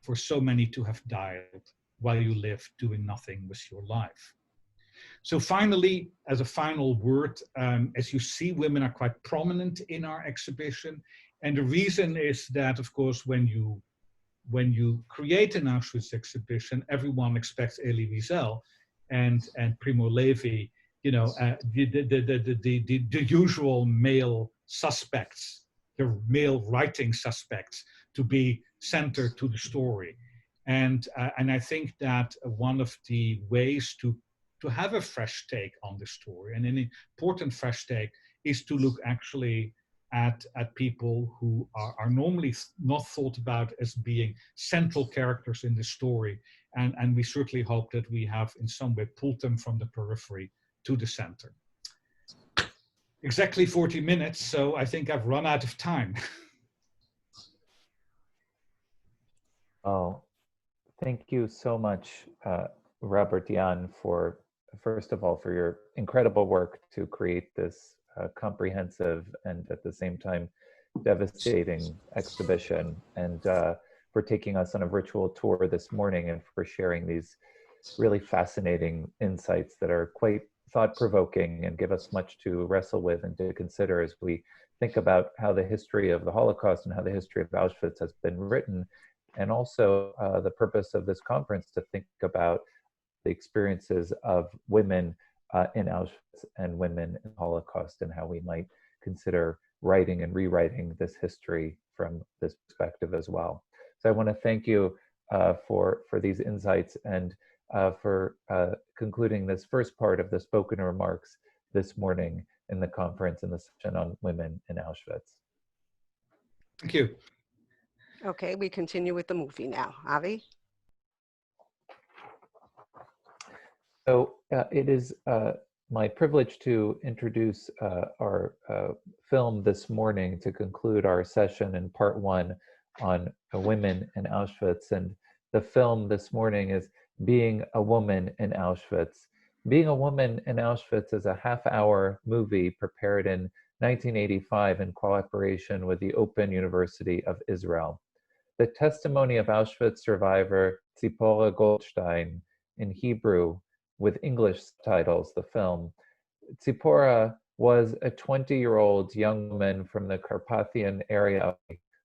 for so many to have died while you live doing nothing with your life. So finally, as a final word, as you see, women are quite prominent in our exhibition. And the reason is that, of course, when you create an Auschwitz exhibition, everyone expects Elie Wiesel and Primo Levi, the usual male suspects, the male writing suspects, to be centered to the story. And I think that one of the ways to have a fresh take on the story, and an important fresh take, is to look actually at people who are normally not thought about as being central characters in the story. And we certainly hope that we have in some way pulled them from the periphery to the center. Exactly 40 minutes, so I think I've run out of time. Oh, thank you so much, Robert Jan, for, first of all, for your incredible work to create this comprehensive and at the same time devastating exhibition, and for taking us on a virtual tour this morning, and for sharing these really fascinating insights that are quite thought-provoking and give us much to wrestle with and to consider as we think about how the history of the Holocaust and how the history of Auschwitz has been written, and also the purpose of this conference to think about the experiences of women in Auschwitz and women in the Holocaust, and how we might consider writing and rewriting this history from this perspective as well. So I want to thank you for these insights, and for concluding this first part of the spoken remarks this morning in the conference, in the session on women in Auschwitz. Thank you. Okay, we continue with the movie now. Avi? So it is my privilege to introduce our film this morning to conclude our session in part one on women in Auschwitz. And the film this morning is Being a Woman in Auschwitz. Being a Woman in Auschwitz is a half-hour movie prepared in 1985 in cooperation with the Open University of Israel. The testimony of Auschwitz survivor Tzipora Goldstein, in Hebrew with English subtitles, the film. Tzipora was a 20-year-old young woman from the Carpathian area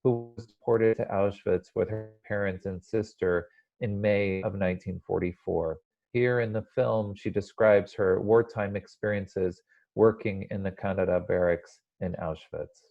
who was deported to Auschwitz with her parents and sister in May of 1944. Here in the film, she describes her wartime experiences working in the Canada barracks in Auschwitz.